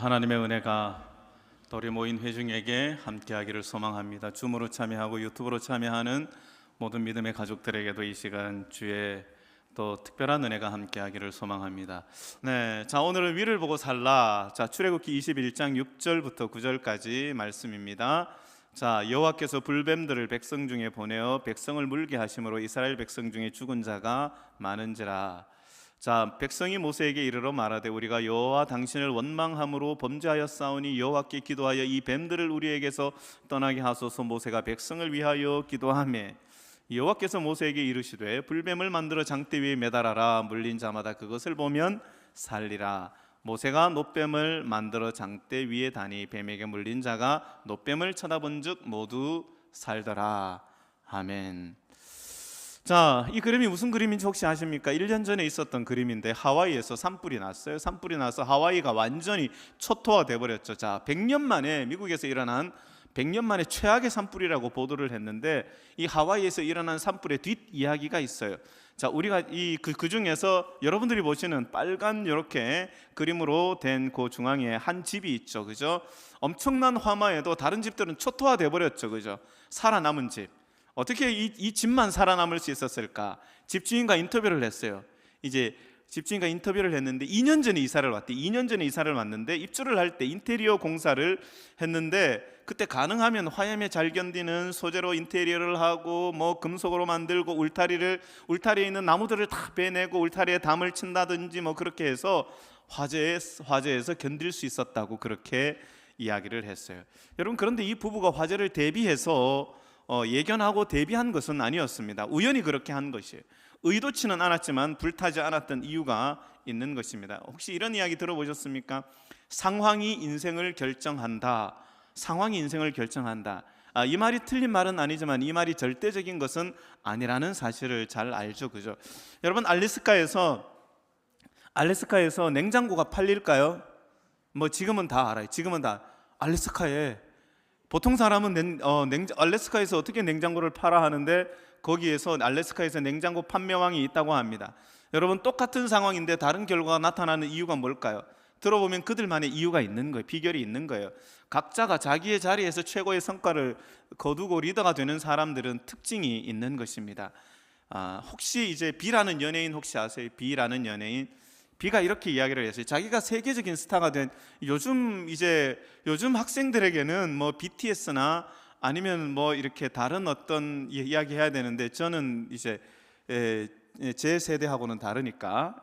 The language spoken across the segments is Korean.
하나님의 은혜가 또 우리 모인 회중에게 함께하기를 소망합니다. 줌으로 참여하고 유튜브로 참여하는 모든 믿음의 가족들에게도 이 시간 주의 또 특별한 은혜가 함께하기를 소망합니다. 자, 오늘은 위를 보고 살라. 자, 출애굽기 21장 6절부터 9절까지 말씀입니다. 자, 여호와께서 불뱀들을 백성 중에 보내어 백성을 물게 하심으로 이스라엘 백성 중에 죽은 자가 많은지라. 자, 백성이 모세에게 이르러 말하되 우리가 여호와 당신을 원망함으로 범죄하였사오니 여호와께 기도하여 이 뱀들을 우리에게서 떠나게 하소서. 모세가 백성을 위하여 기도하매 여호와께서 모세에게 이르시되 불뱀을 만들어 장대 위에 매달아라. 물린 자마다 그것을 보면 살리라. 모세가 놋뱀을 만들어 장대 위에 다니 뱀에게 물린 자가 놋뱀을 쳐다본즉 모두 살더라. 아멘. 자, 이 그림이 무슨 그림인지 혹시 아십니까? 1년 전에 있었던 그림인데 하와이에서 산불이 났어요. 산불이 나서 하와이가 완전히 초토화돼 버렸죠. 자, 100년 만에 미국에서 일어난 100년 만에 최악의 산불이라고 보도를 했는데 이 하와이에서 일어난 산불의 뒷이야기가 있어요. 자, 우리가 그 중에서 여러분들이 보시는 빨간 이렇게 그림으로 된 그 중앙에 한 집이 있죠. 그죠? 엄청난 화마에도 다른 집들은 초토화돼 버렸죠. 그죠? 살아남은 집. 어떻게 이 집만 살아남을 수 있었을까? 집주인과 인터뷰를 했어요. 이제 집주인과 인터뷰를 했는데 2년 전에 이사를 왔대. 2년 전에 이사를 왔는데 입주를 할 때 인테리어 공사를 했는데 그때 가능하면 화염에 잘 견디는 소재로 인테리어를 하고 뭐 금속으로 만들고 울타리에 있는 나무들을 다 빼내고 울타리에 담을 친다든지 뭐 그렇게 해서 화재에서 견딜 수 있었다고 그렇게 이야기를 했어요. 여러분, 그런데 이 부부가 화재를 대비해서 예견하고 대비한 것은 아니었습니다. 우연히 그렇게 한 것이에요. 의도치는 않았지만 불타지 않았던 이유가 있는 것입니다. 혹시 이런 이야기 들어보셨습니까? 상황이 인생을 결정한다. 상황이 인생을 결정한다. 이 말이 틀린 말은 아니지만 이 말이 절대적인 것은 아니라는 사실을 잘 알죠. 그죠? 여러분, 알래스카에서 냉장고가 팔릴까요? 뭐 지금은 다 알아요. 지금은 다 알래스카에 보통 사람은 알래스카에서 어떻게 냉장고를 팔아 하는데 거기에서 알래스카에서 냉장고 판매왕이 있다고 합니다. 여러분, 똑같은 상황인데 다른 결과가 나타나는 이유가 뭘까요? 들어보면 그들만의 이유가 있는 거예요. 비결이 있는 거예요. 각자가 자기의 자리에서 최고의 성과를 거두고 리더가 되는 사람들은 특징이 있는 것입니다. 혹시 이제 B라는 연예인 혹시 아세요? B라는 연예인. B가 이렇게 이야기를 했어요. 자기가 세계적인 스타가 된 요즘 학생들에게는 뭐 BTS나 아니면 뭐 이렇게 다른 어떤 이야기 해야 되는데 저는 이제 제 세대하고는 다르니까.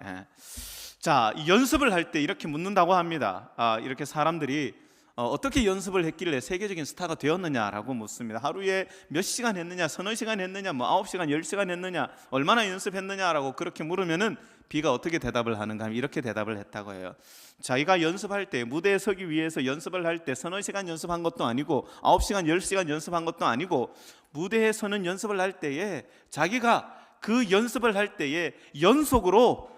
자, 연습을 할 때 이렇게 묻는다고 합니다. 이렇게 사람들이 어떻게 연습을 했길래 세계적인 스타가 되었느냐라고 묻습니다. 하루에 몇 시간 했느냐, 서너 시간 했느냐, 뭐 9시간, 10시간 했느냐, 얼마나 연습했느냐라고 그렇게 물으면은 B가 어떻게 대답을 하는가 하면 이렇게 대답을 했다고 해요. 자기가 연습할 때, 무대에 서기 위해서 연습을 할 때 서너 시간 연습한 것도 아니고 9시간, 10시간 연습한 것도 아니고 무대에 서는 연습을 할 때에 자기가 그 연습을 할 때에 연속으로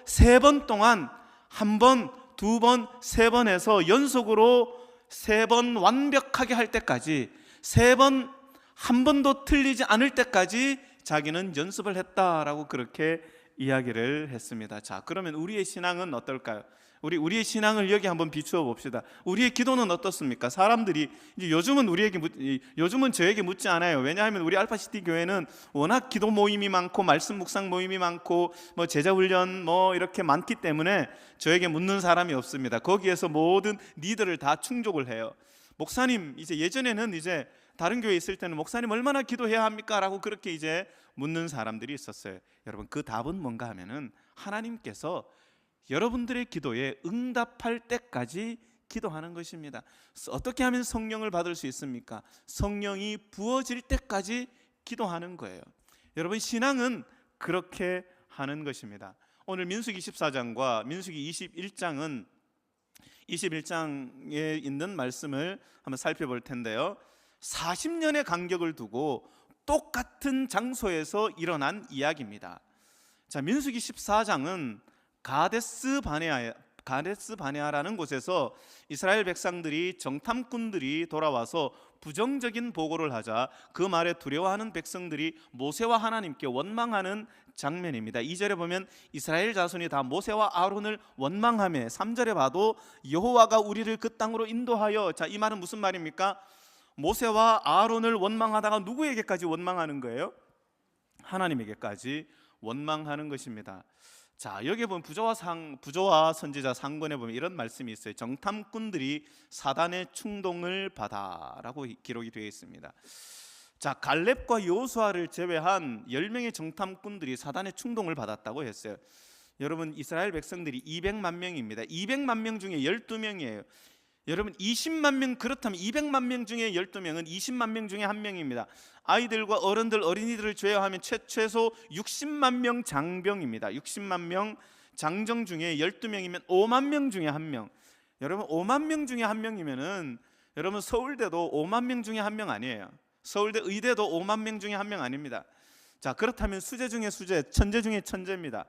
3번 동안 한 번, 2번, 3번 해서 연속으로 3번 완벽하게 할 때까지 3번 한 번도 틀리지 않을 때까지 자기는 연습을 했다라고 그렇게 이야기를 했습니다. 자, 그러면 우리의 신앙은 어떨까요? 우리의 신앙을 여기 한번 비추어 봅시다. 우리의 기도는 어떻습니까? 사람들이 이제 요즘은 저에게 묻지 않아요. 왜냐하면 우리 알파시티 교회는 워낙 기도 모임이 많고 말씀 묵상 모임이 많고 뭐 제자 훈련 뭐 이렇게 많기 때문에 저에게 묻는 사람이 없습니다. 거기에서 모든 니들을 다 충족을 해요. 목사님, 이제 예전에는 이제 다른 교회에 있을 때는 목사님 얼마나 기도해야 합니까? 라고 그렇게 이제 묻는 사람들이 있었어요. 여러분, 그 답은 뭔가 하면은 하나님께서 여러분들의 기도에 응답할 때까지 기도하는 것입니다. 어떻게 하면 성령을 받을 수 있습니까? 성령이 부어질 때까지 기도하는 거예요. 여러분, 신앙은 그렇게 하는 것입니다. 오늘 민수기 14장과 민수기 21장에 있는 말씀을 한번 살펴볼 텐데요. 40년의 간격을 두고 똑같은 장소에서 일어난 이야기입니다. 자, 민수기 14장은 가데스 바네아라는 곳에서 이스라엘 백성들이 정탐꾼들이 돌아와서 부정적인 보고를 하자 그 말에 두려워하는 백성들이 모세와 하나님께 원망하는 장면입니다. 2절에 보면 이스라엘 자손이 다 모세와 아론을 원망하며 3절에 봐도 여호와가 우리를 그 땅으로 인도하여, 자, 이 말은 무슨 말입니까? 모세와 아론을 원망하다가 누구에게까지 원망하는 거예요? 하나님에게까지 원망하는 것입니다. 자, 여기 보면 부조와 선지자 상권에 보면 이런 말씀이 있어요. 정탐꾼들이 사단의 충동을 받아라고 기록이 되어 있습니다. 자, 갈렙과 여호수아를 제외한 10명의 정탐꾼들이 사단의 충동을 받았다고 했어요. 여러분, 이스라엘 백성들이 200만 명입니다. 200만 명 중에 12명이에요. 여러분, 20만 명, 그렇다면 200만 명 중에 12명은 20만 명 중에 한 명입니다. 아이들과 어른들, 어린이들을 제외하면 최소 60만 명 장병입니다. 60만 명 장정 중에 12명이면 5만 명 중에 한 명. 여러분, 5만 명 중에 한 명이면은, 여러분, 서울대도 5만 명 중에 한 명 아니에요. 서울대 의대도 5만 명 중에 한 명 아닙니다. 자, 그렇다면 수재 중에 수재, 천재 중에 천재입니다.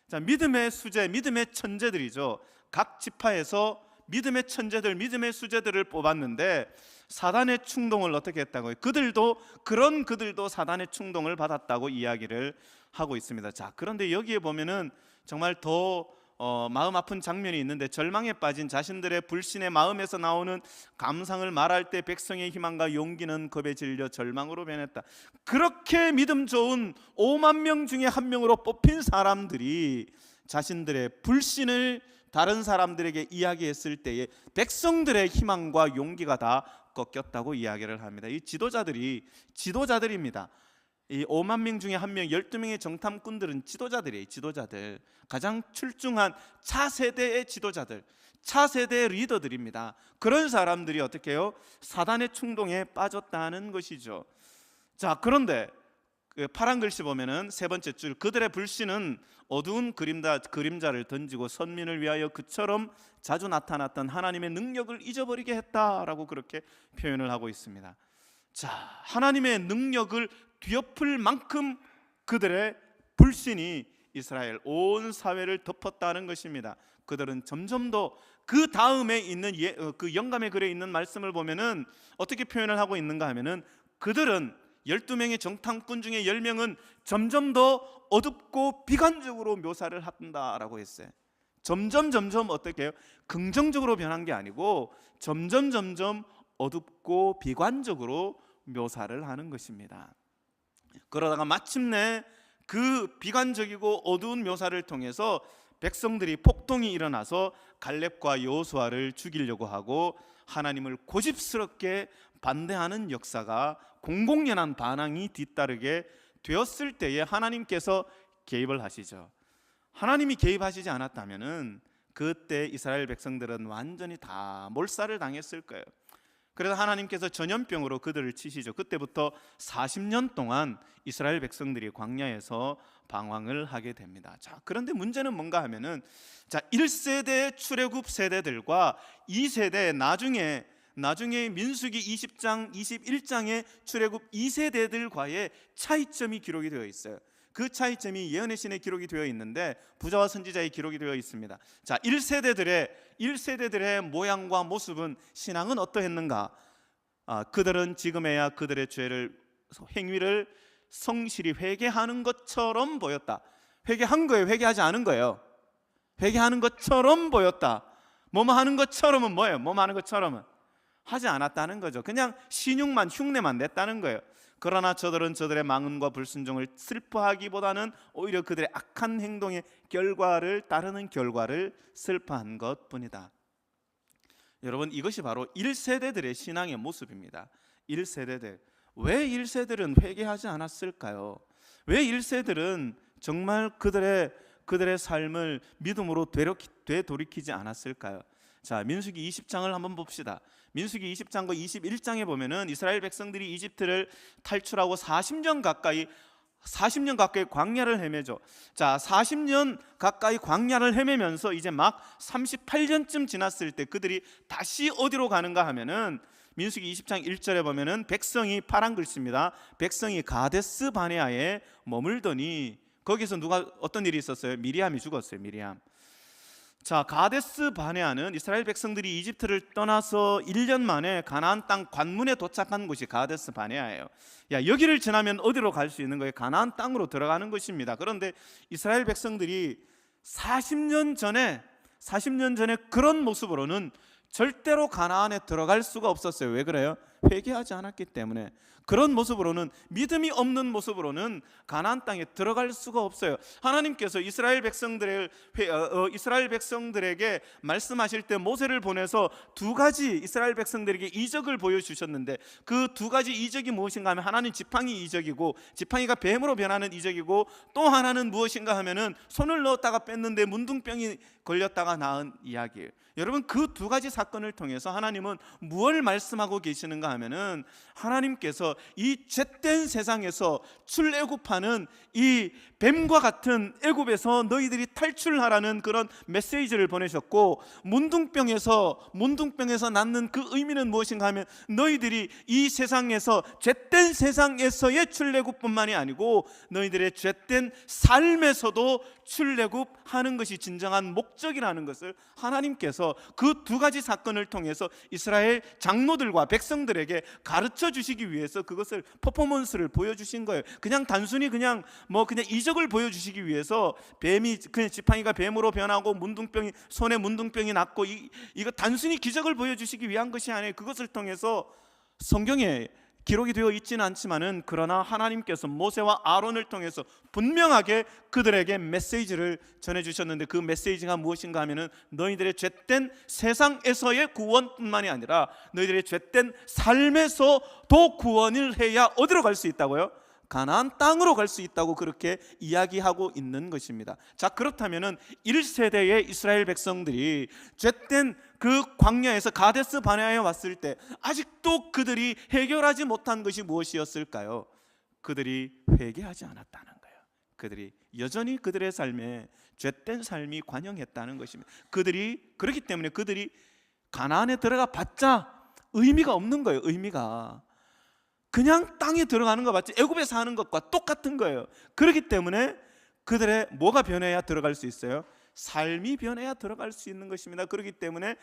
자, 믿음의 수재, 믿음의 천재들이죠. 각 지파에서 믿음의 천재들, 믿음의 수재들을 뽑았는데 사단의 충동을 어떻게 했다고요? 그들도 사단의 충동을 받았다고 이야기를 하고 있습니다. 자, 그런데 여기에 보면은 정말 더 마음 아픈 장면이 있는데, 절망에 빠진 자신들의 불신의 마음에서 나오는 감상을 말할 때 백성의 희망과 용기는 겁에 질려 절망으로 변했다. 그렇게 믿음 좋은 5만 명 중에 한 명으로 뽑힌 사람들이 자신들의 불신을 다른 사람들에게 이야기했을 때에 백성들의 희망과 용기가 다 꺾였다고 이야기를 합니다. 이 지도자들입니다. 이 5만 명 중에 한 명, 12명의 정탐꾼들은 지도자들이에요. 지도자들, 가장 출중한 차세대의 지도자들, 차세대의 리더들입니다. 그런 사람들이 어떻게 해요? 사단의 충동에 빠졌다는 것이죠. 자, 그런데 파란 글씨 보면은 세 번째 줄, 그들의 불신은 어두운 그림자를 던지고 선민을 위하여 그처럼 자주 나타났던 하나님의 능력을 잊어버리게 했다라고 그렇게 표현을 하고 있습니다. 자, 하나님의 능력을 뒤엎을 만큼 그들의 불신이 이스라엘 온 사회를 덮었다는 것입니다. 그들은 점점 더 그 다음에 있는 그 영감의 글에 있는 말씀을 보면은 어떻게 표현을 하고 있는가 하면은, 그들은 12명의 정탐꾼 중에 10명은 점점 더 어둡고 비관적으로 묘사를 한다라고 했어요. 점점 어떻게 해요? 긍정적으로 변한 게 아니고 점점 어둡고 비관적으로 묘사를 하는 것입니다. 그러다가 마침내 그 비관적이고 어두운 묘사를 통해서 백성들이 폭동이 일어나서 갈렙과 여호수아를 죽이려고 하고 하나님을 고집스럽게 반대하는 역사가, 공공연한 반항이 뒤따르게 되었을 때에 하나님께서 개입을 하시죠. 하나님이 개입하시지 않았다면은 그때 이스라엘 백성들은 완전히 다 몰살을 당했을 거예요. 그래서 하나님께서 전염병으로 그들을 치시죠. 그때부터 40년 동안 이스라엘 백성들이 광야에서 방황을 하게 됩니다. 자, 그런데 문제는 뭔가 하면은, 자, 1세대 출애굽 세대들과 2세대 나중에 민수기 20장, 21장의 출애굽 2세대들과의 차이점이 기록이 되어 있어요. 그 차이점이 예언의 신에 기록이 되어 있는데 부자와 선지자의 기록이 되어 있습니다. 자, 1세대들의 모양과 모습은, 신앙은 어떠했는가? 그들은 지금에야 그들의 행위를 성실히 회개하는 것처럼 보였다. 회개한 거예요? 회개하지 않은 거예요? 회개하는 것처럼 보였다. 뭐뭐 하는 것처럼은 뭐예요? 뭐뭐 하는 것처럼은 하지 않았다는 거죠. 그냥 신용만, 흉내만 냈다는 거예요. 그러나 저들은 저들의 망언과 불순종을 슬퍼하기보다는 오히려 그들의 악한 행동의 따르는 결과를 슬퍼한 것뿐이다. 여러분, 이것이 바로 1세대들의 신앙의 모습입니다. 1세대들. 왜 1세들은 회개하지 않았을까요? 왜 1세들은 정말 그들의 삶을 믿음으로 되돌이키지 않았을까요? 자, 민수기 20장을 한번 봅시다. 민수기 20장과 21장에 보면은 이스라엘 백성들이 이집트를 탈출하고 40년 가까이 광야를 헤매죠. 자, 40년 가까이 광야를 헤매면서 이제 막 38년쯤 지났을 때 그들이 다시 어디로 가는가 하면은 민수기 20장 1절에 보면은 백성이, 파란 글씨입니다. 백성이 가데스 바네아에 머물더니 거기서 어떤 일이 있었어요? 미리암이 죽었어요. 미리암. 자, 가데스 바네아는 이스라엘 백성들이 이집트를 떠나서 1년 만에 가나안 땅 관문에 도착한 곳이 가데스 바네아예요. 여기를 지나면 어디로 갈 수 있는 거예요? 가나안 땅으로 들어가는 것입니다. 그런데 이스라엘 백성들이 40년 전에 그런 모습으로는 절대로 가나안에 들어갈 수가 없었어요. 왜 그래요? 회개하지 않았기 때문에. 그런 모습으로는, 믿음이 없는 모습으로는 가나안 땅에 들어갈 수가 없어요. 하나님께서 이스라엘 백성들에게 말씀하실 때 모세를 보내서 두 가지 이스라엘 백성들에게 이적을 보여주셨는데, 그 두 가지 이적이 무엇인가 하면, 하나는 지팡이 이적이고, 지팡이가 뱀으로 변하는 이적이고, 또 하나는 무엇인가 하면은 손을 넣었다가 뺐는데 문둥병이 걸렸다가 나은 이야기예요. 여러분, 그 두 가지 사건을 통해서 하나님은 무엇을 말씀하고 계시는가 하면은, 하나님께서 이 죄된 세상에서 출애굽하는 이 뱀과 같은 애굽에서 너희들이 탈출하라는 그런 메시지를 보내셨고, 문둥병에서 낳는 그 의미는 무엇인가 하면, 너희들이 이 세상에서, 죄된 세상에서의 출애굽뿐만이 아니고 너희들의 죄된 삶에서도 출애굽하는 것이 진정한 목적이라는 것을 하나님께서 그 두 가지 사건을 통해서 이스라엘 장로들과 백성들에게 가르쳐 주시기 위해서 그것을 퍼포먼스를 보여주신 거예요. 그냥 단순히 그냥 이적을 보여주시기 위해서, 그냥 지팡이가 뱀으로 변하고 손에 문둥병이 났고, 이거 단순히 기적을 보여주시기 위한 것이 아니에요. 그것을 통해서 성경에 기록이 되어 있지는 않지만은, 그러나 하나님께서 모세와 아론을 통해서 분명하게 그들에게 메시지를 전해주셨는데, 그 메시지가 무엇인가 하면은, 너희들의 죄된 세상에서의 구원뿐만이 아니라 너희들의 죄된 삶에서도 구원을 해야 어디로 갈 수 있다고요? 가나안 땅으로 갈 수 있다고 그렇게 이야기하고 있는 것입니다. 자, 그렇다면은 1세대의 이스라엘 백성들이 죄된 그 광야에서 가데스 바네아에 왔을 때 아직도 그들이 해결하지 못한 것이 무엇이었을까요? 그들이 회개하지 않았다는 거예요. 그들이 여전히 그들의 삶에 죄된 삶이 관영했다는 것입니다. 그렇기 때문에 그들이 가나안에 들어가 봤자 의미가 없는 거예요. 의미가 그냥 땅에 들어가는 것 맞지, 애굽에 사는 것과 똑같은 거예요. 그렇기 때문에 그들의 뭐가 변해야 들어갈 수 있어요? 삶이 변해야 들어갈 수 있는 것입니다. 그렇기 때문에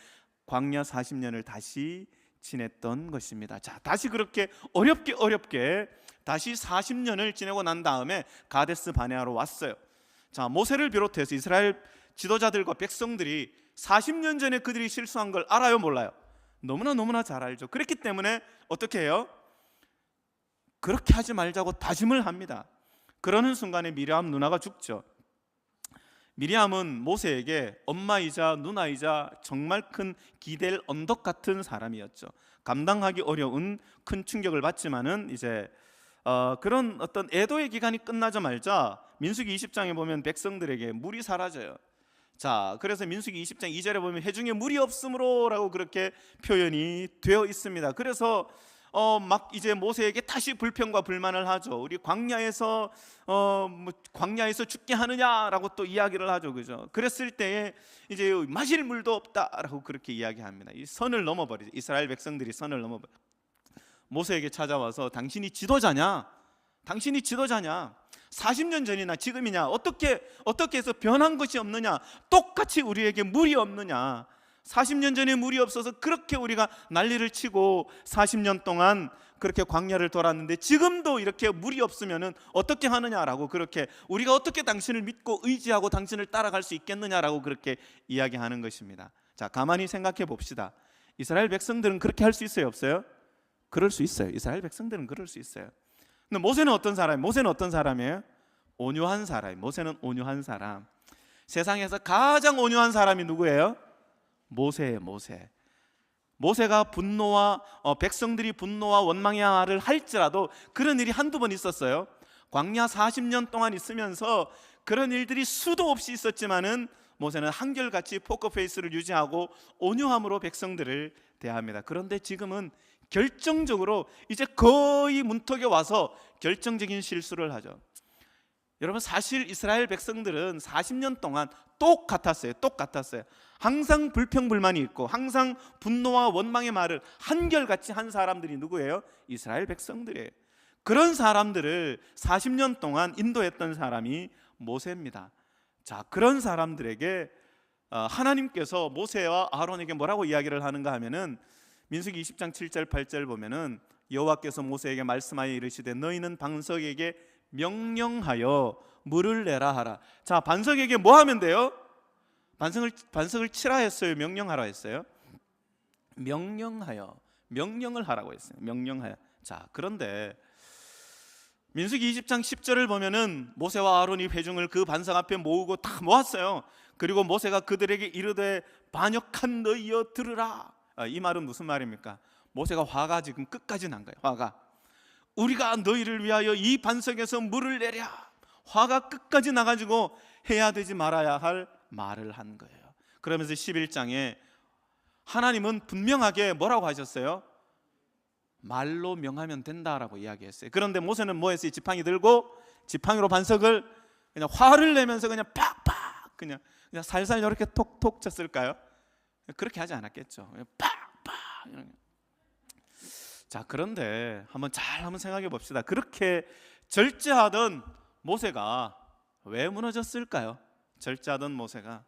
광야 40년을 다시 지냈던 것입니다. 자, 다시 그렇게 어렵게 다시 40년을 지내고 난 다음에 가데스 바네아로 왔어요. 자, 모세를 비롯해서 이스라엘 지도자들과 백성들이 40년 전에 그들이 실수한 걸 알아요, 몰라요? 너무나 잘 알죠. 그렇기 때문에 어떻게 해요? 그렇게 하지 말자고 다짐을 합니다. 그러는 순간에 미리암 누나가 죽죠. 미리암은 모세에게 엄마이자 누나이자 정말 큰 기댈 언덕 같은 사람이었죠. 감당하기 어려운 큰 충격을 받지만은 이제 그런 어떤 애도의 기간이 끝나자마자 민수기 20장에 보면 백성들에게 물이 사라져요. 자, 그래서 민수기 20장 2절에 보면 해중에 물이 없으므로라고 그렇게 표현이 되어 있습니다. 그래서 막 이제 모세에게 다시 불평과 불만을 하죠. 우리 광야에서 죽게 하느냐라고 또 이야기를 하죠, 그죠? 그랬을 때에 이제 마실 물도 없다라고 그렇게 이야기합니다. 이 선을 넘어버리죠. 이스라엘 백성들이 선을 넘어버려. 모세에게 찾아와서 당신이 지도자냐? 40년 전이나 지금이냐? 어떻게 해서 변한 것이 없느냐? 똑같이 우리에게 물이 없느냐? 40년 전에 물이 없어서 그렇게 우리가 난리를 치고 40년 동안 그렇게 광야를 돌았는데 지금도 이렇게 물이 없으면 어떻게 하느냐라고, 그렇게 우리가 어떻게 당신을 믿고 의지하고 당신을 따라갈 수 있겠느냐라고 그렇게 이야기하는 것입니다. 자, 가만히 생각해 봅시다. 이스라엘 백성들은 그렇게 할 수 있어요, 없어요? 그럴 수 있어요. 이스라엘 백성들은 그럴 수 있어요. 근데 모세는 어떤 사람이에요? 온유한 사람. 모세는 온유한 사람. 세상에서 가장 온유한 사람이 누구예요? 모세가 백성들이 분노와 원망의 말을 할지라도 그런 일이 한두 번 있었어요. 광야 40년 동안 있으면서 그런 일들이 수도 없이 있었지만은 모세는 한결같이 포커페이스를 유지하고 온유함으로 백성들을 대합니다. 그런데 지금은 결정적으로 이제 거의 문턱에 와서 결정적인 실수를 하죠. 여러분, 사실 이스라엘 백성들은 40년 동안 똑같았어요. 항상 불평불만이 있고 항상 분노와 원망의 말을 한결같이 한 사람들이 누구예요? 이스라엘 백성들이에요. 그런 사람들을 40년 동안 인도했던 사람이 모세입니다. 자, 그런 사람들에게 하나님께서 모세와 아론에게 뭐라고 이야기를 하는가 하면은 민수기 20장 7절 8절 보면은 여호와께서 모세에게 말씀하여 이르시되 너희는 반석에게 명령하여 물을 내라 하라. 자, 반석에게 뭐 하면 돼요? 반석을 치라 했어요? 명령하라 했어요? 명령하여, 명령을 하라고 했어요. 명령하여. 자, 그런데 민수기 20장 10절을 보면은 모세와 아론이 회중을 그 반석 앞에 모으고 다 모았어요. 그리고 모세가 그들에게 이르되 반역한 너희여 들으라. 이 말은 무슨 말입니까? 모세가 화가 지금 끝까지 난 거예요. 화가. 우리가 너희를 위하여 이 반석에서 물을 내랴. 화가 끝까지 나가지고 해야 되지 말아야 할 말을 한 거예요. 그러면서 11장에 하나님은 분명하게 뭐라고 하셨어요? 말로 명하면 된다라고 이야기했어요. 그런데 모세는 뭐 했어요? 지팡이 들고 지팡이로 반석을 그냥 화를 내면서 그냥 팍팍 그냥 살살 이렇게 톡톡 쳤을까요? 그렇게 하지 않았겠죠. 팍팍. 자, 그런데 한번 생각해 봅시다. 그렇게 절제하던 모세가 왜 무너졌을까요? 절제하던 모세가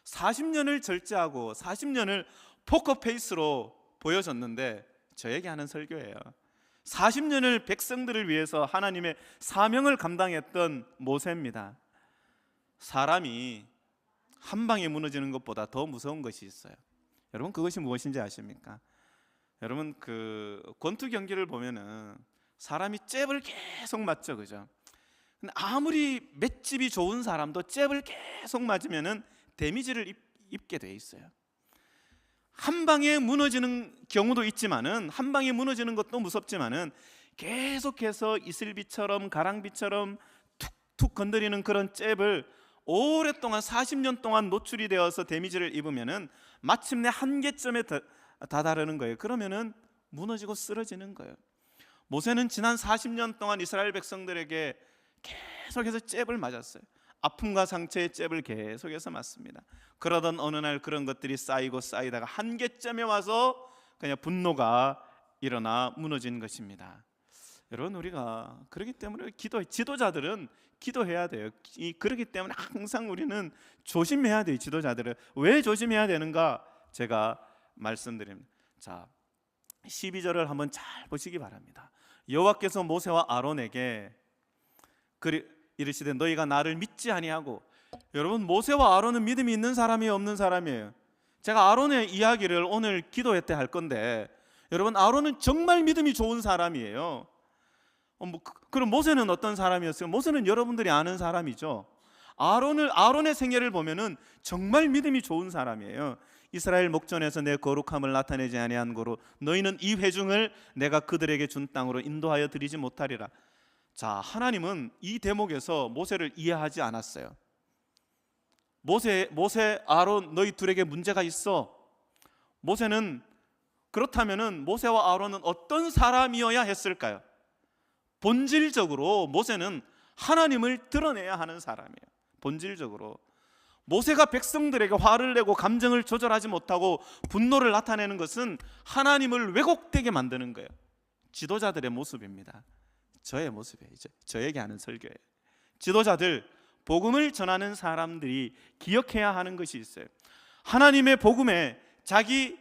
40년을 절제하고 40년을 포커페이스로 보여줬는데 저에게 하는 설교예요. 40년을 백성들을 위해서 하나님의 사명을 감당했던 모세입니다. 사람이 한 방에 무너지는 것보다 더 무서운 것이 있어요. 여러분, 그것이 무엇인지 아십니까? 여러분, 그 권투 경기를 보면은 사람이 잽을 계속 맞죠, 그죠? 근데 아무리 맷집이 좋은 사람도 잽을 계속 맞으면은 데미지를 입게 돼 있어요. 한 방에 무너지는 경우도 있지만은, 한 방에 무너지는 것도 무섭지만은 계속해서 이슬비처럼 가랑비처럼 툭툭 건드리는 그런 잽을 오랫동안 40년 동안 노출이 되어서 데미지를 입으면은 마침내 한계점에 다다르는 거예요. 그러면은 무너지고 쓰러지는 거예요. 모세는 지난 40년 동안 이스라엘 백성들에게 계속해서 잽을 맞았어요. 아픔과 상처의 잽을 계속해서 맞습니다. 그러던 어느 날 그런 것들이 쌓이고 쌓이다가 한계점에 와서 그냥 분노가 일어나 무너진 것입니다. 여러분, 우리가 그렇기 때문에 지도자들은 기도해야 돼요. 그렇기 때문에 항상 우리는 조심해야 돼요. 지도자들은 왜 조심해야 되는가 제가 말씀드립니다. 자, 12절을 한번 잘 보시기 바랍니다. 여호와께서 모세와 아론에게 이르시되 너희가 나를 믿지 아니하고. 여러분, 모세와 아론은 믿음이 있는 사람이에요, 없는 사람이에요? 제가 아론의 이야기를 오늘 기도회 때 할 건데, 여러분, 아론은 정말 믿음이 좋은 사람이에요. 그럼 모세는 어떤 사람이었어요? 모세는 여러분들이 아는 사람이죠. 아론의 생애를 보면은 정말 믿음이 좋은 사람이에요. 이스라엘 목전에서 내 거룩함을 나타내지 아니한 고로 너희는 이 회중을 내가 그들에게 준 땅으로 인도하여 드리지 못하리라. 자, 하나님은 이 대목에서 모세를 이해하지 않았어요. 모세, 아론 너희 둘에게 문제가 있어. 모세는 그렇다면은 모세와 아론은 어떤 사람이어야 했을까요? 본질적으로 모세는 하나님을 드러내야 하는 사람이에요. 본질적으로 모세가 백성들에게 화를 내고 감정을 조절하지 못하고 분노를 나타내는 것은 하나님을 왜곡되게 만드는 거예요. 지도자들의 모습입니다. 저의 모습이에요. 저에게 하는 설교예요. 지도자들, 복음을 전하는 사람들이 기억해야 하는 것이 있어요. 하나님의 복음에 자기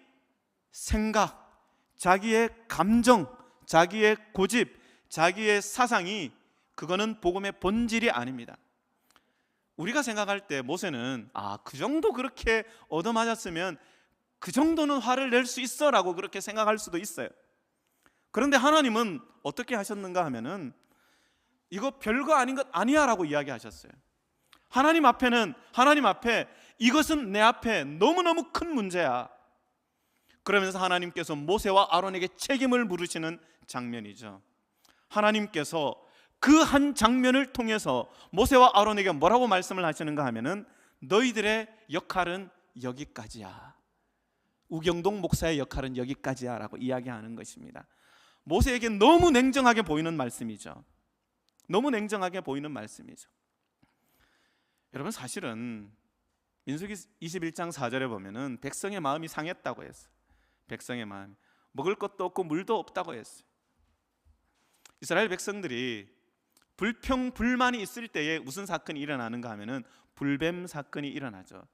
생각, 자기의 감정, 자기의 고집, 자기의 사상이, 그거는 복음의 본질이 아닙니다. 우리가 생각할 때 모세는 그 정도 그렇게 얻어맞았으면 그 정도는 화를 낼 수 있어 라고 그렇게 생각할 수도 있어요. 그런데 하나님은 어떻게 하셨는가 하면은 이거 별거 아닌 것 아니야 라고 이야기하셨어요. 하나님 앞에 이것은 내 앞에 너무너무 큰 문제야. 그러면서 하나님께서 모세와 아론에게 책임을 물으시는 장면이죠. 하나님께서 그 한 장면을 통해서 모세와 아론에게 뭐라고 말씀을 하시는가 하면은 너희들의 역할은 여기까지야. 우경동 목사의 역할은 여기까지야 라고 이야기하는 것입니다. 모세에게 너무 냉정하게 보이는 말씀이죠. 너무 냉정하게 보이는 말씀이죠. 여러분, 사실은 민수기 21장 4절에 보면은 백성의 마음이 상했다고 했어요. 백성의 마음, 먹을 것도 없고 물도 없다고 했어요. 이스라엘 백성들이 불평 불만이 있을 때에 무슨 사건이 일어나는가 하면은 불뱀 사건이 일어나죠.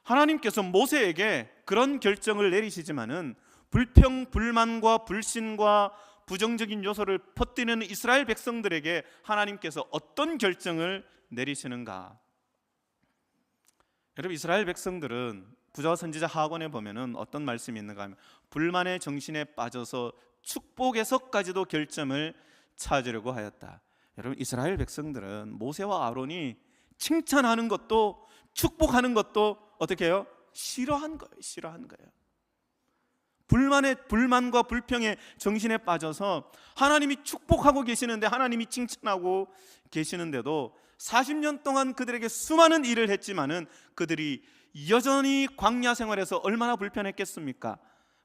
하나님께서 모세에게 그런 결정을 내리시지만은 불평, 불만과 불신과 부정적인 요소를 퍼뜨리는 이스라엘 백성들에게 하나님께서 어떤 결정을 내리시는가? 여러분, 이스라엘 백성들은 부자와 선지자 하악원에 보면은 어떤 말씀이 있는가 하면 불만의 정신에 빠져서 축복에서까지도 결점을 찾으려고 하였다. 여러분, 이스라엘 백성들은 모세와 아론이 칭찬하는 것도 축복하는 것도 어떻게 해요? 싫어한 거예요. 싫어한 거예요. 불만과 불평의 정신에 빠져서 하나님이 축복하고 계시는데, 하나님이 칭찬하고 계시는데도 40년 동안 그들에게 수많은 일을 했지만은 그들이 여전히 광야 생활에서 얼마나 불편했겠습니까?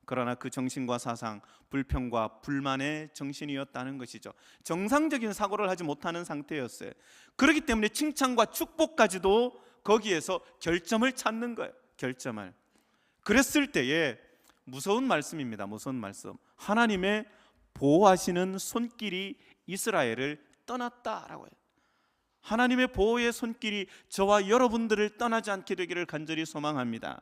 그러나 그 정신과 사상, 불평과 불만의 정신이었다는 것이죠. 정상적인 사고를 하지 못하는 상태였어요. 그렇기 때문에 칭찬과 축복까지도 거기에서 결점을 찾는 거예요. 결점을. 그랬을 때에 무서운 말씀입니다. 무서운 말씀. 하나님의 보호하시는 손길이 이스라엘을 떠났다라고 해요. 하나님의 보호의 손길이 저와 여러분들을 떠나지 않게 되기를 간절히 소망합니다.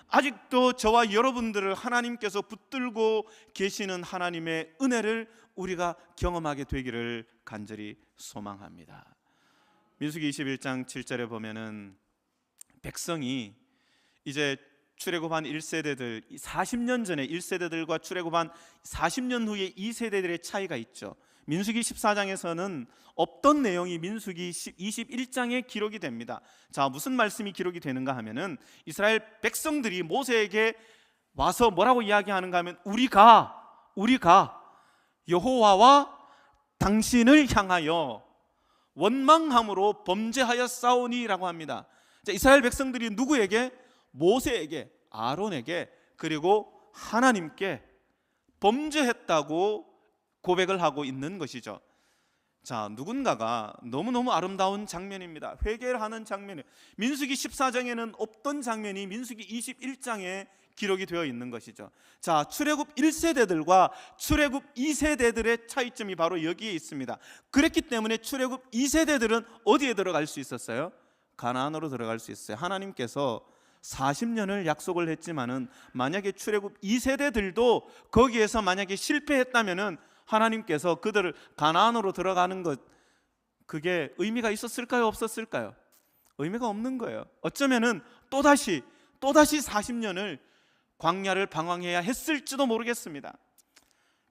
아직도 저와 여러분들을 하나님께서 붙들고 계시는 하나님의 은혜를 우리가 경험하게 되기를 간절히 소망합니다. 민수기 21장 7절에 보면은 백성이 이제 출애굽한 1세대들, 40년 전에 1세대들과 출애굽한 40년 후에 2세대들의 차이가 있죠. 민수기 14장에서는 없던 내용이 민수기 21장에 기록이 됩니다. 자, 무슨 말씀이 기록이 되는가 하면은 이스라엘 백성들이 모세에게 와서 뭐라고 이야기하는가 하면 우리가 여호와와 당신을 향하여 원망함으로 범죄하였사오니라고 합니다. 자, 이스라엘 백성들이 누구에게? 모세에게, 아론에게, 그리고 하나님께 범죄했다고 고백을 하고 있는 것이죠. 자, 누군가가 너무너무 아름다운 장면입니다. 회개를 하는 장면이에요. 민수기 14장에는 없던 장면이 민수기 21장에 기록이 되어 있는 것이죠. 자, 출애굽 1세대들과 출애굽 2세대들의 차이점이 바로 여기에 있습니다. 그랬기 때문에 출애굽 2세대들은 어디에 들어갈 수 있었어요? 가나안으로 들어갈 수 있어요. 하나님께서 40년을 약속을 했지만은 만약에 출애굽 2세대들도 거기에서 만약에 실패했다면은 하나님께서 그들을 가나안으로 들어가는 것, 그게 의미가 있었을까요? 없었을까요? 의미가 없는 거예요. 어쩌면은 또다시 40년을 광야를 방황해야 했을지도 모르겠습니다.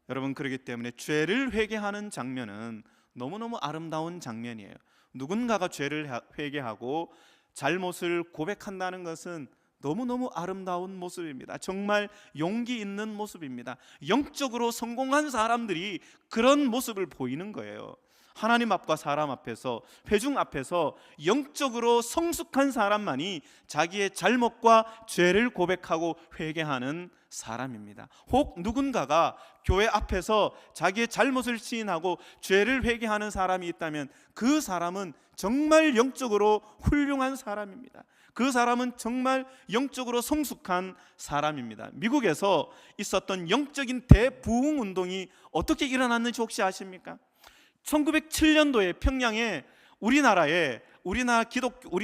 여러분, 그렇기 때문에 죄를 회개하는 장면은 너무너무 아름다운 장면이에요. 누군가가 죄를 회개하고 잘못을 고백한다는 것은 너무너무 아름다운 모습입니다. 정말 용기 있는 모습입니다. 영적으로 성공한 사람들이 그런 모습을 보이는 거예요. 하나님 앞과 사람 앞에서, 회중 앞에서 영적으로 성숙한 사람만이 자기의 잘못과 죄를 고백하고 회개하는 사람입니다. 혹 누군가가 교회 앞에서 자기의 잘못을 시인하고 죄를 회개하는 사람이 있다면 그 사람은 정말 영적으로 훌륭한 사람입니다. 그 사람은 정말 영적으로 성숙한 사람입니다. 미국에서 있었던 영적인 대부흥 운동이 어떻게 일어났는지 혹시 아십니까? 1907년도에 평양에 우리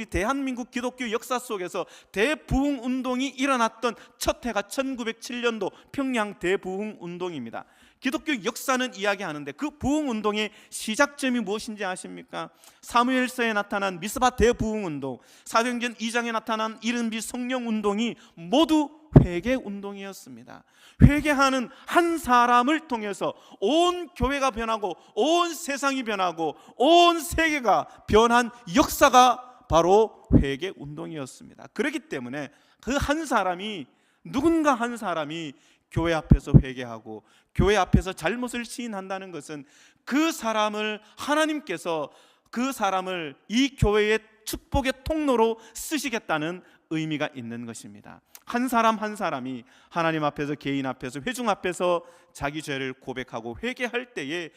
대한민국 기독교 역사 속에서 대부흥 운동이 일어났던 첫 해가 1907년도 평양 대부흥 운동입니다. 기독교 역사는 이야기하는데 그 부흥 운동의 시작점이 무엇인지 아십니까? 사무엘서에 나타난 미스바 대부흥 운동, 사도행전 2장에 나타난 이른비 성령 운동이 모두 회개 운동이었습니다. 회개하는 한 사람을 통해서 온 교회가 변하고 온 세상이 변하고 온 세계가 변한 역사가 바로 회개 운동이었습니다. 그렇기 때문에 그 한 사람이, 누군가 한 사람이 교회 앞에서 회개하고 교회 앞에서 잘못을 시인한다는 것은 그 사람을 하나님께서 그 사람을 이 교회의 축복의 통로로 쓰시겠다는 의미가 있는 것입니다. 한 사람 한 사람이 하나님 앞에서, 개인 앞에서, 회중 앞에서 자기 죄를 고백하고 회개할 때에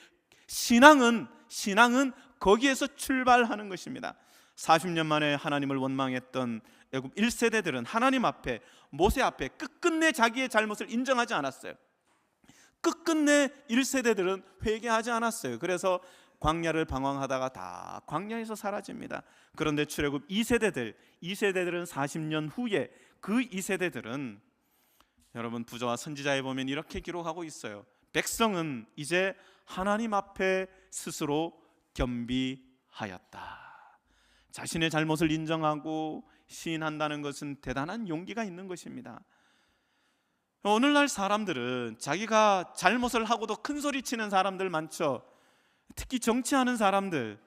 신앙은 거기에서 출발하는 것입니다. 40년 만에 하나님을 원망했던 애굽 1세대들은 하나님 앞에, 모세 앞에 끝끝내 자기의 잘못을 인정하지 않았어요. 끝끝내 1세대들은 회개하지 않았어요. 그래서 광야를 방황하다가 다 광야에서 사라집니다. 그런데 출애굽 2세대들은 40년 후에 그 2세대들은 여러분 부조와 선지자에 보면 이렇게 기록하고 있어요. 백성은 이제 하나님 앞에 스스로 겸비하였다. 자신의 잘못을 인정하고 시인한다는 것은 대단한 용기가 있는 것입니다. 오늘날 사람들은 자기가 잘못을 하고도 큰 소리 치는 사람들 많죠. 특히 정치하는 사람들,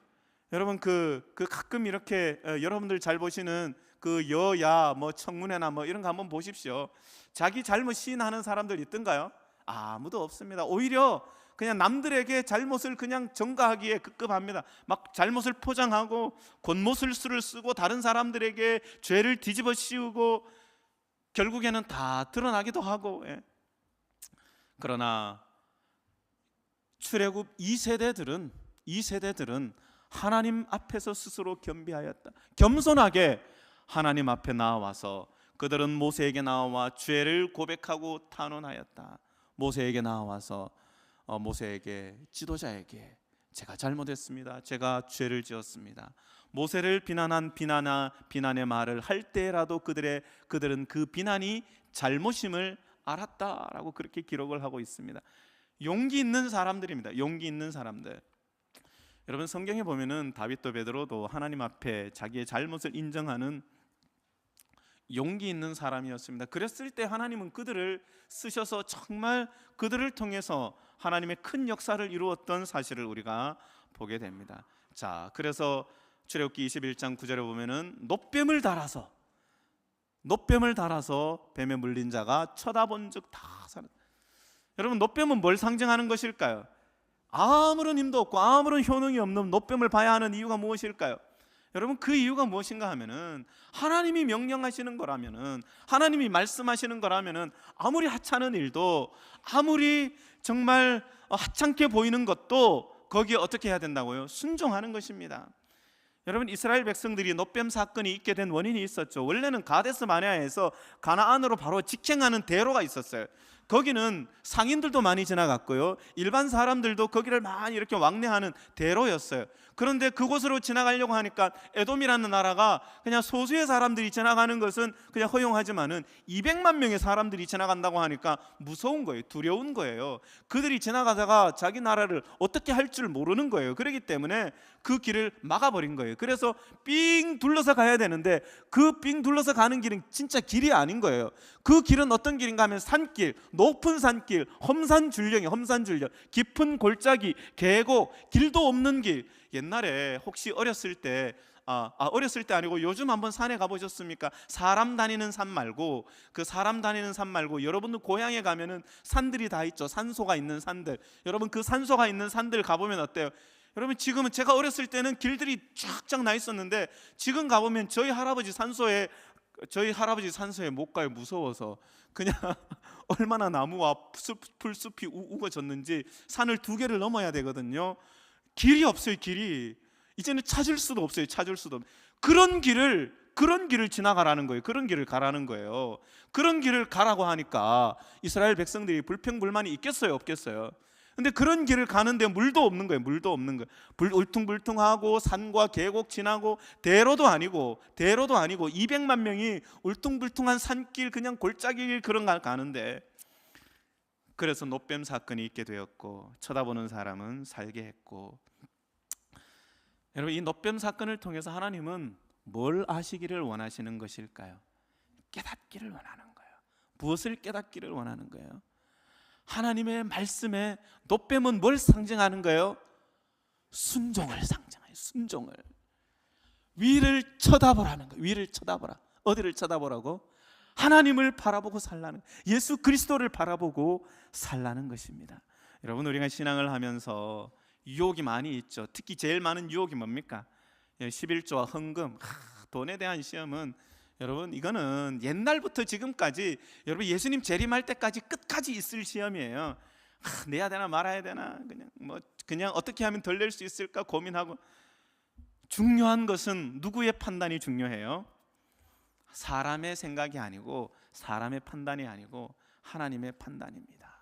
여러분 가끔 이렇게 여러분들 잘 보시는 그 여야 뭐 청문회나 뭐 이런 거 한번 보십시오. 자기 잘못 시인하는 사람들 있던가요? 아무도 없습니다. 오히려 그냥 남들에게 잘못을 그냥 전가하기에 급급합니다. 막 잘못을 포장하고 곤모술수를 쓰고 다른 사람들에게 죄를 뒤집어 씌우고 결국에는 다 드러나기도 하고. 그러나 출애굽 2세대들은 하나님 앞에서 스스로 겸비하였다. 겸손하게 하나님 앞에 나와서 그들은 모세에게 나와 죄를 고백하고 탄원하였다. 모세에게 나와서 모세에게, 지도자에게 제가 잘못했습니다. 제가 죄를 지었습니다. 모세를 비난한 비난의 말을 할 때라도 그들은 그 비난이 잘못임을 알았다라고 그렇게 기록을 하고 있습니다. 용기 있는 사람들입니다. 용기 있는 사람들. 여러분 성경에 보면은 다윗도 베드로도 하나님 앞에 자기의 잘못을 인정하는 용기 있는 사람이었습니다. 그랬을 때 하나님은 그들을 쓰셔서 정말 그들을 통해서 하나님의 큰 역사를 이루었던 사실을 우리가 보게 됩니다. 자, 그래서 출애굽기 21장 9절에 보면은 노뱀을 달아서 뱀에 물린 자가 쳐다본 즉 다 살았다. 여러분 노뱀은 뭘 상징하는 것일까요? 아무런 힘도 없고 아무런 효능이 없는 노뱀을 봐야 하는 이유가 무엇일까요? 여러분 그 이유가 무엇인가 하면은 하나님이 명령하시는 거라면은, 하나님이 말씀하시는 거라면은 아무리 하찮은 일도, 아무리 정말 하찮게 보이는 것도 거기에 어떻게 해야 된다고요? 순종하는 것입니다. 여러분 이스라엘 백성들이 노뱀 사건이 있게 된 원인이 있었죠. 원래는 가데스 마네아에서 가나안으로 바로 직행하는 대로가 있었어요. 거기는 상인들도 많이 지나갔고요, 일반 사람들도 거기를 많이 이렇게 왕래하는 대로였어요. 그런데 그곳으로 지나가려고 하니까 에돔이라는 나라가 그냥 소수의 사람들이 지나가는 것은 그냥 허용하지만은 200만 명의 사람들이 지나간다고 하니까 무서운 거예요. 두려운 거예요. 그들이 지나가다가 자기 나라를 어떻게 할 줄 모르는 거예요. 그렇기 때문에 그 길을 막아버린 거예요. 그래서 삥 둘러서 가야 되는데 그 삥 둘러서 가는 길은 진짜 길이 아닌 거예요. 그 길은 어떤 길인가 하면 산길, 높은 산길, 험산줄령이 험산줄령, 깊은 골짜기, 계곡, 길도 없는 길. 옛날에 혹시 어렸을 때 어렸을 때 아니고 요즘 한번 산에 가보셨습니까? 사람 다니는 산 말고, 그 사람 다니는 산 말고 여러분들 고향에 가면은 산들이 다 있죠. 산소가 있는 산들. 여러분 그 산소가 있는 산들 가보면 어때요? 여러분 지금은, 제가 어렸을 때는 길들이 쫙쫙 나 있었는데 지금 가보면 저희 할아버지 산소에 못 가요. 무서워서. 그냥 얼마나 나무와 풀숲이 우거졌는지 산을 2개를 넘어야 되거든요. 길이 없어요. 길이 이제는 찾을 수도 없어요. 그런 길을 지나가라는 거예요. 그런 길을 가라는 거예요. 그런 길을 가라고 하니까 이스라엘 백성들이 불평불만이 있겠어요? 없겠어요? 근데 그런 길을 가는데 물도 없는 거예요. 울퉁불퉁하고 산과 계곡 지나고 대로도 아니고 200만 명이 울퉁불퉁한 산길, 그냥 골짜기 그런 걸 가는데, 그래서 노뱀 사건이 있게 되었고 쳐다보는 사람은 살게 했고. 여러분 이 노뱀 사건을 통해서 하나님은 뭘 아시기를 원하시는 것일까요? 깨닫기를 원하는 거예요. 무엇을 깨닫기를 원하는 거예요? 하나님의 말씀에 노뱀은 뭘 상징하는 거예요? 순종을 상징해요. 순종을. 위를 쳐다보라는 거예요. 위를 쳐다보라. 어디를 쳐다보라고? 하나님을 바라보고 살라는, 예수 그리스도를 바라보고 살라는 것입니다. 여러분 우리가 신앙을 하면서 유혹이 많이 있죠. 특히 제일 많은 유혹이 뭡니까? 11조와 헌금. 돈에 대한 시험은 여러분 이거는 옛날부터 지금까지, 여러분 예수님 재림할 때까지 끝까지 있을 시험이에요. 내야 되나 말아야 되나, 그냥 어떻게 하면 덜 낼 수 있을까 고민하고. 중요한 것은 누구의 판단이 중요해요? 사람의 생각이 아니고, 사람의 판단이 아니고 하나님의 판단입니다.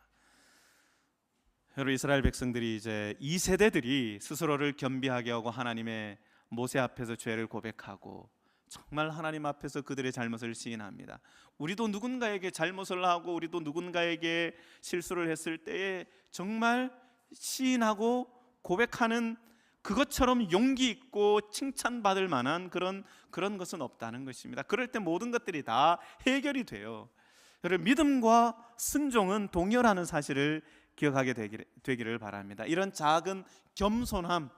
여러분 이스라엘 백성들이 이제 2세대들이 스스로를 겸비하게 하고 하나님의 모세 앞에서 죄를 고백하고 정말 하나님 앞에서 그들의 잘못을 시인합니다. 우리도 누군가에게 잘못을 하고 우리도 누군가에게 실수를 했을 때에 정말 시인하고 고백하는 그것처럼 용기 있고 칭찬받을 만한 그런 것은 없다는 것입니다. 그럴 때 모든 것들이 다 해결이 돼요. 여러분, 믿음과 순종은 동일하는 사실을 기억하게 되기를 바랍니다. 이런 작은 겸손함,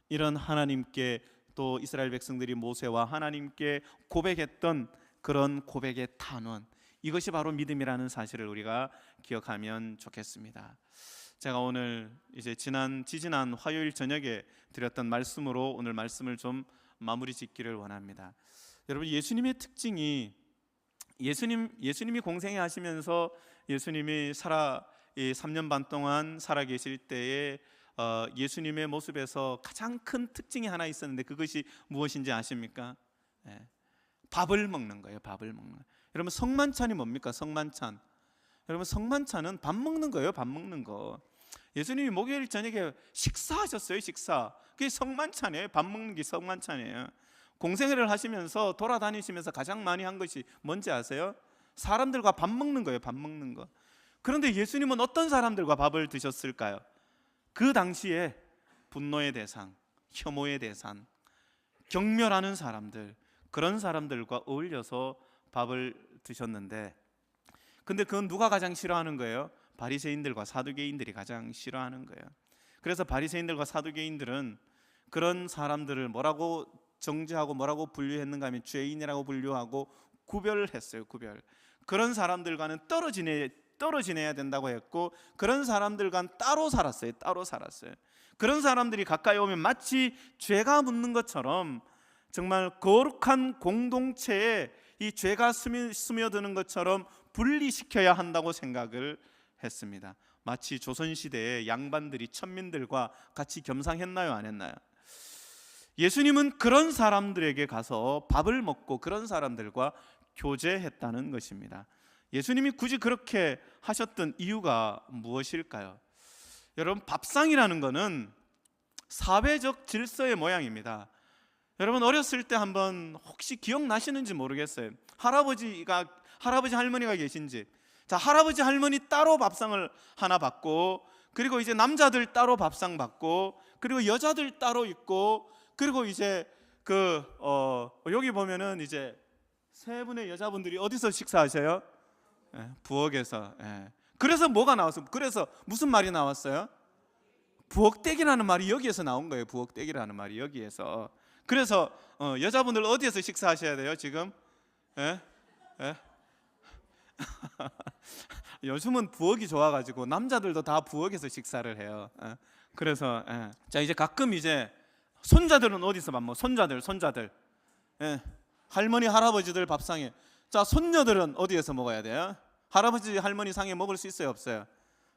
이런 하나님께, 또 이스라엘 백성들이 모세와 하나님께 고백했던 그런 고백의 탄원, 이것이 바로 믿음이라는 사실을 우리가 기억하면 좋겠습니다. 제가 오늘 이제 지지난 화요일 저녁에 드렸던 말씀으로 오늘 말씀을 좀 마무리 짓기를 원합니다. 여러분, 예수님의 특징이 예수님이 공생애 하시면서 예수님이 3년 반 동안 살아 계실 때에 예수님의 모습에서 가장 큰 특징이 하나 있었는데 그것이 무엇인지 아십니까? 밥을 먹는 거예요. 밥을 먹는 거예요. 여러분, 성만찬이 뭡니까? 성만찬. 여러분, 성만찬은 밥 먹는 거예요. 밥 먹는 거. 예수님이 목요일 저녁에 식사하셨어요. 식사. 그게 성만찬이에요. 밥 먹는 게 성만찬이에요. 공생애를 하시면서 돌아다니시면서 가장 많이 한 것이 뭔지 아세요? 사람들과 밥 먹는 거예요. 밥 먹는 거. 그런데 예수님은 어떤 사람들과 밥을 드셨을까요? 그 당시에 분노의 대상, 혐오의 대상, 경멸하는 사람들, 그런 사람들과 어울려서 밥을 드셨는데, 근데 그건 누가 가장 싫어하는 거예요? 바리새인들과 사두개인들이 가장 싫어하는 거예요. 그래서 바리새인들과 사두개인들은 그런 사람들을 뭐라고 정죄하고 뭐라고 분류했는가 하면 죄인이라고 분류하고 구별했어요. 구별. 그런 사람들과는 떨어지내야 된다고 했고, 그런 사람들과는 따로 살았어요. 따로 살았어요. 그런 사람들이 가까이 오면 마치 죄가 묻는 것처럼, 정말 거룩한 공동체에 이 죄가 스며드는 것처럼 분리시켜야 한다고 생각을 했습니다. 마치 조선시대의 양반들이 천민들과 같이 겸상했나요? 안 했나요? 예수님은 그런 사람들에게 가서 밥을 먹고 그런 사람들과 교제했다는 것입니다. 예수님이 굳이 그렇게 하셨던 이유가 무엇일까요? 여러분, 밥상이라는 것은 사회적 질서의 모양입니다. 여러분, 어렸을 때 한번 혹시 기억나시는지 모르겠어요. 할아버지 할머니가 계신 집, 자, 할아버지 할머니 따로 밥상을 하나 받고, 그리고 이제 남자들 따로 밥상 받고, 그리고 여자들 따로 있고, 그리고 이제 여기 보면은 이제 세 분의 여자분들이 어디서 식사하셔요? 부엌에서. 그래서 뭐가 나왔어요? 그래서 무슨 말이 나왔어요? 부엌대기라는 말이 여기에서 나온 거예요. 부엌대기라는 말이 여기에서. 그래서 여자분들 어디에서 식사하셔야 돼요? 지금? 요즘은 부엌이 좋아가지고 남자들도 다 부엌에서 식사를 해요. 그래서 자, 이제 가끔 이제 손자들은 어디서 밥 먹어? 손자들. 할머니 할아버지들 밥상에. 자, 손녀들은 어디에서 먹어야 돼요? 할아버지 할머니 상에 먹을 수 있어요, 없어요?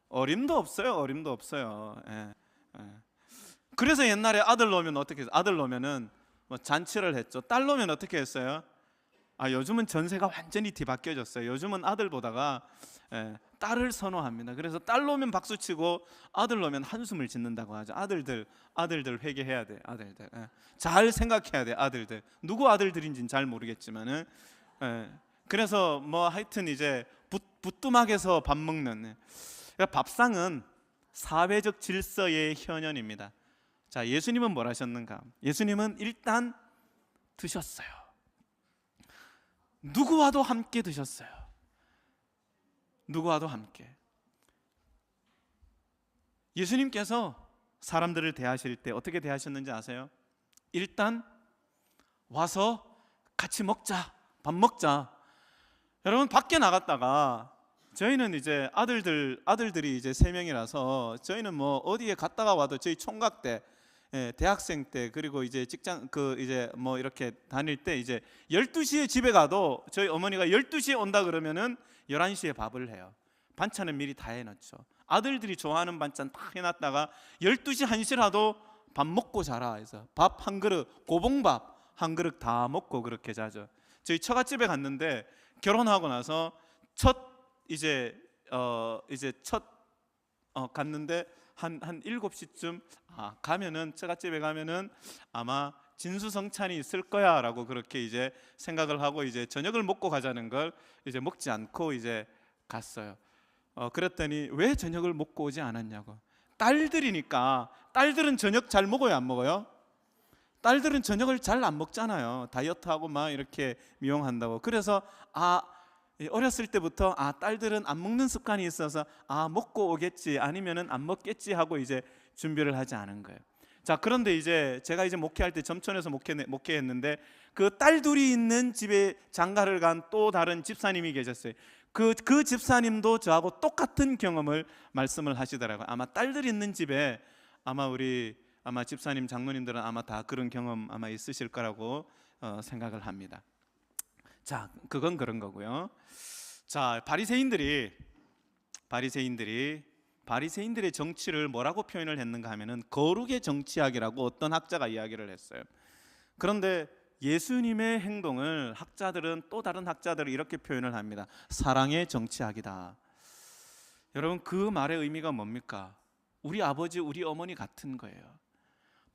어림도 없어요. 그래서 옛날에 아들 놓으면 어떻게 했어요? 아들 놓으면은 뭐 잔치를 했죠. 딸 놓으면 어떻게 했어요? 요즘은 전세가 완전히 뒤바뀌어졌어요. 요즘은 아들보다가 딸을 선호합니다. 그래서 딸 놓으면 박수치고 아들 놓으면 한숨을 짓는다고 하죠. 아들들 회개해야 돼. 아들들 잘 생각해야 돼. 아들들 누구 아들들인지는 잘 모르겠지만은 그래서 뭐 하여튼 이제 부뚜막에서 밥 먹는, 그러니까 밥상은 사회적 질서의 현현입니다. 자, 예수님은 뭘 하셨는가? 예수님은 일단 드셨어요. 누구와도 함께 드셨어요. 누구와도 함께. 예수님께서 사람들을 대하실 때 어떻게 대하셨는지 아세요? 일단 와서 같이 먹자, 밥 먹자. 여러분, 밖에 나갔다가 저희는 이제 아들들이 이제 3명이라서 저희는 뭐 어디에 갔다가 와도 저희 총각 때, 대학생 때, 그리고 이제 직장 이제 뭐 이렇게 다닐 때 이제 12시에 집에 가도 저희 어머니가 12시에 온다 그러면은 11시에 밥을 해요. 반찬은 미리 다 해놓죠. 아들들이 좋아하는 반찬 다 해놨다가 12시 1시라도 밥 먹고 자라 해서 밥 한 그릇, 고봉밥 한 그릇 다 먹고 그렇게 자죠. 저희 처갓집에 갔는데 결혼하고 나서 갔는데 한 7시쯤 가면은 처갓집에 가면은 아마 진수성찬이 있을 거야라고 그렇게 이제 생각을 하고 이제 저녁을 먹고 가자는 걸 이제 먹지 않고 이제 갔어요. 그랬더니 왜 저녁을 먹고 오지 않았냐고. 딸들이니까. 딸들은 저녁 잘 먹어요, 안 먹어요? 딸들은 저녁을 잘 안 먹잖아요. 다이어트하고 막 이렇게 미용한다고. 그래서 어렸을 때부터 딸들은 안 먹는 습관이 있어서 먹고 오겠지 아니면은 안 먹겠지 하고 이제 준비를 하지 않은 거예요. 자, 그런데 이제 제가 이제 목회할 때 점촌에서 목회했는데 그 딸 둘이 있는 집에 장가를 간 또 다른 집사님이 계셨어요. 그 집사님도 저하고 똑같은 경험을 말씀을 하시더라고요. 아마 딸들 있는 집에 아마 집사님 장로님들은 아마 다 그런 경험 아마 있으실 거라고 생각을 합니다. 자, 그건 그런 거고요. 자, 바리새인들의 정치를 뭐라고 표현을 했는가 하면은 거룩의 정치학이라고 어떤 학자가 이야기를 했어요. 그런데 예수님의 행동을 또 다른 학자들은 이렇게 표현을 합니다. 사랑의 정치학이다. 여러분, 그 말의 의미가 뭡니까? 우리 아버지, 우리 어머니 같은 거예요.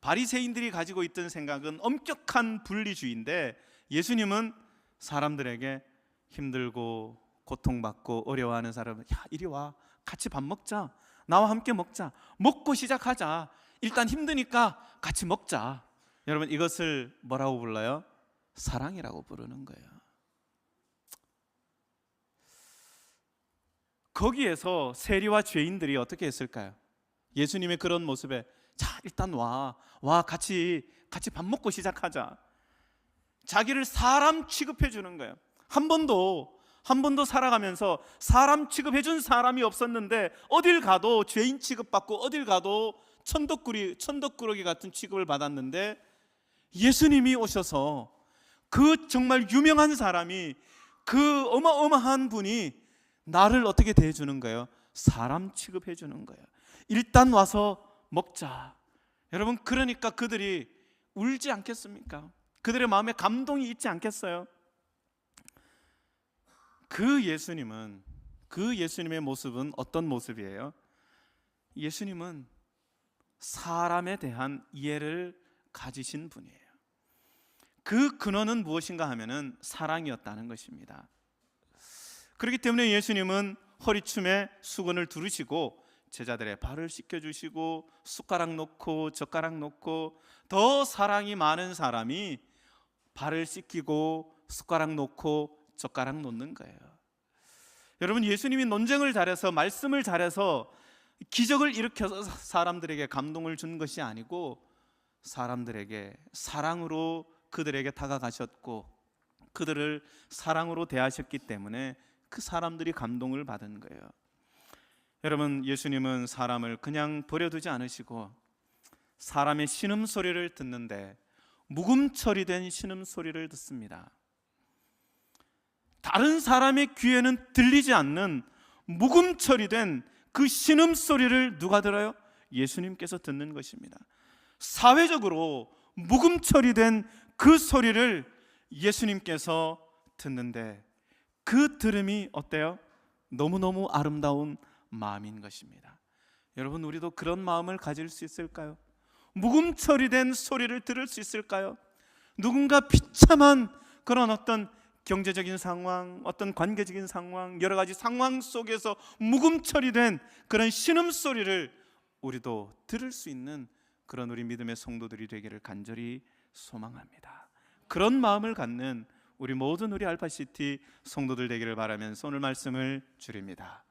바리새인들이 가지고 있던 생각은 엄격한 분리주의인데 예수님은 사람들에게 힘들고 고통받고 어려워하는 사람은 이리 와, 같이 밥 먹자, 나와 함께 먹자, 먹고 시작하자, 일단 힘드니까 같이 먹자. 여러분, 이것을 뭐라고 불러요? 사랑이라고 부르는 거예요. 거기에서 세리와 죄인들이 어떻게 했을까요? 예수님의 그런 모습에 일단 와 같이 밥 먹고 시작하자. 자기를 사람 취급해 주는 거예요. 한 번도 살아가면서 사람 취급해 준 사람이 없었는데 어딜 가도 죄인 취급받고 어딜 가도 천덕꾸러기 같은 취급을 받았는데 예수님이 오셔서 그 정말 유명한 사람이, 그 어마어마한 분이 나를 어떻게 대해 주는 거예요? 사람 취급해 주는 거예요. 일단 와서 먹자. 여러분, 그러니까 그들이 울지 않겠습니까? 그들의 마음에 감동이 있지 않겠어요? 그 예수님의 모습은 어떤 모습이에요? 예수님은 사람에 대한 이해를 가지신 분이에요. 그 근원은 무엇인가 하면은 사랑이었다는 것입니다. 그렇기 때문에 예수님은 허리춤에 수건을 두르시고 제자들의 발을 씻겨주시고 숟가락 놓고 젓가락 놓고, 더 사랑이 많은 사람이 발을 씻기고 숟가락 놓고 젓가락 놓는 거예요. 여러분, 예수님이 논쟁을 잘해서, 말씀을 잘해서, 기적을 일으켜서 사람들에게 감동을 준 것이 아니고 사람들에게 사랑으로 그들에게 다가가셨고 그들을 사랑으로 대하셨기 때문에 그 사람들이 감동을 받은 거예요. 여러분, 예수님은 사람을 그냥 버려두지 않으시고 사람의 신음소리를 듣는데 묵음 처리된 신음소리를 듣습니다. 다른 사람의 귀에는 들리지 않는 묵음 처리된 그 신음소리를 누가 들어요? 예수님께서 듣는 것입니다. 사회적으로 묵음 처리된 그 소리를 예수님께서 듣는데 그 들음이 어때요? 너무너무 아름다운 마음인 것입니다. 여러분, 우리도 그런 마음을 가질 수 있을까요? 묵음 처리된 소리를 들을 수 있을까요? 누군가 비참한 그런 어떤 경제적인 상황, 어떤 관계적인 상황, 여러 가지 상황 속에서 묵음 처리된 그런 신음소리를 우리도 들을 수 있는 그런 우리 믿음의 성도들이 되기를 간절히 소망합니다. 그런 마음을 갖는 우리 모든 우리 알파시티 성도들 되기를 바라면서 오늘 말씀을 줄입니다.